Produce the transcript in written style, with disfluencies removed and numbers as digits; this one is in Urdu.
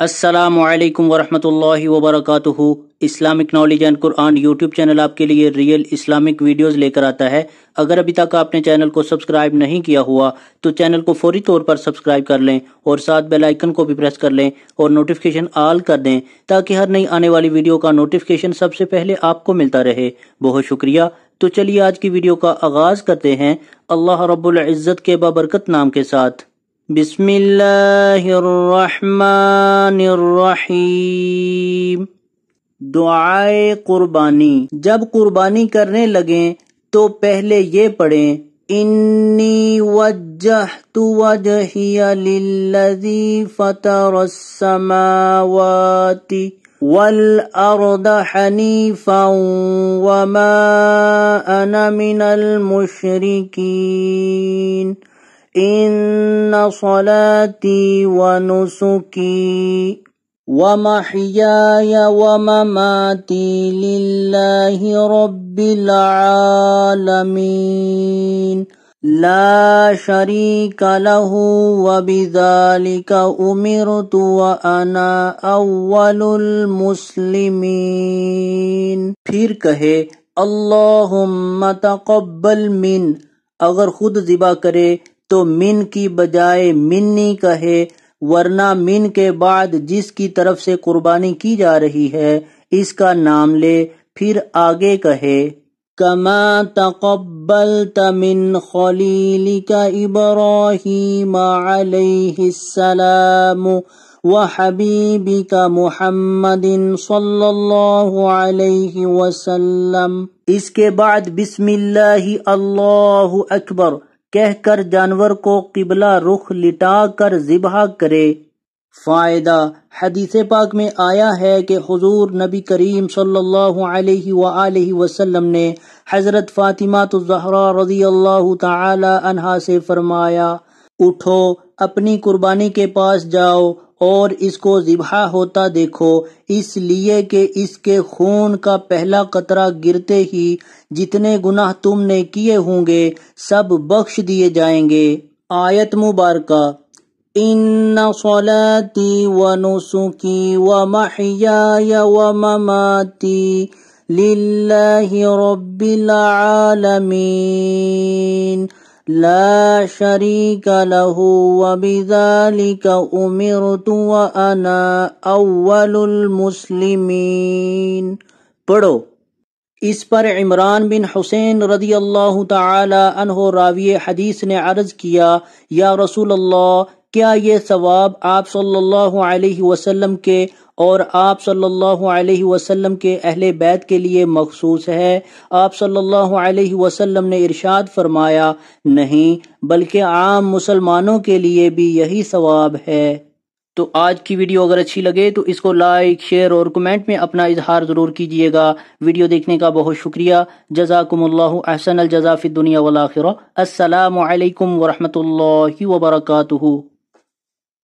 السلام علیکم ورحمۃ اللہ وبرکاتہ۔ Islamic knowledge and Quran YouTube channel آپ کے لیے ریئل اسلامک ویڈیوز لے کر آتا ہے۔ اگر ابھی تک آپ نے چینل کو سبسکرائب نہیں کیا ہوا تو چینل کو فوری طور پر سبسکرائب کر لیں اور ساتھ بیل آئیکن کو بھی پریس کر لیں اور نوٹیفیکیشن آل کر دیں تاکہ ہر نئی آنے والی ویڈیو کا نوٹیفیکیشن سب سے پہلے آپ کو ملتا رہے۔ بہت شکریہ۔ تو چلیے آج کی ویڈیو کا آغاز کرتے ہیں اللہ رب العزت کے بابرکت نام کے ساتھ۔ بسم اللہ الرحمن الرحیم۔ دعائے قربانی۔ جب قربانی کرنے لگیں تو پہلے یہ پڑھیں انی وجہت وجہی للذی فطر السماوات والارض حنیفا وما انا من المشرکین ان صلاتی ونسکی ومحیای ومماتی للہ رب العالمین لا شریک لہ وبذالک امرت وانا اول المسلمین۔ پھر کہے اللہم تقبل من، اگر خود ذبح کرے تو من کی بجائے منی کہے، ورنہ من کے بعد جس کی طرف سے قربانی کی جا رہی ہے اس کا نام لے، پھر آگے کہے کما تقبلت من خلیلک ابراہیم علیہ السلام وحبیبک محمد صلی اللہ علیہ وسلم۔ اس کے بعد بسم اللہ اللہ اکبر کہہ کر جانور کو قبلہ رخ لٹا کر ذبح کرے۔ فائدہ: حدیث پاک میں آیا ہے کہ حضور نبی کریم صلی اللہ علیہ وآلہ وسلم نے حضرت فاطمہ الزہرا رضی اللہ تعالی عنہا سے فرمایا، اٹھو اپنی قربانی کے پاس جاؤ اور اس کو ذبح ہوتا دیکھو، اس لیے کہ اس کے خون کا پہلا قطرہ گرتے ہی جتنے گناہ تم نے کیے ہوں گے سب بخش دیے جائیں گے۔ آیت مبارکہ ان صلاتی ونسکی ومحیای ومماتی للہ رب العالمین لا شریک لہ وبذالک امرت وانا اول المسلمین۔ پڑھو۔ اس پر عمران بن حسین رضی اللہ تعالی عنہ راوی حدیث نے عرض کیا، یا رسول اللہ، کیا یہ ثواب آپ صلی اللہ علیہ وسلم کے اور آپ صلی اللہ علیہ وسلم کے اہل بیت کے لیے مخصوص ہے؟ آپ صلی اللہ علیہ وسلم نے ارشاد فرمایا، نہیں، بلکہ عام مسلمانوں کے لیے بھی یہی ثواب ہے۔ تو آج کی ویڈیو اگر اچھی لگے تو اس کو لائک، شیئر اور کمنٹ میں اپنا اظہار ضرور کیجیے گا۔ ویڈیو دیکھنے کا بہت شکریہ۔ جزاکم اللہ احسن الجزا فی الدنیا والآخرہ۔ السلام علیکم ورحمۃ اللہ وبرکاتہ۔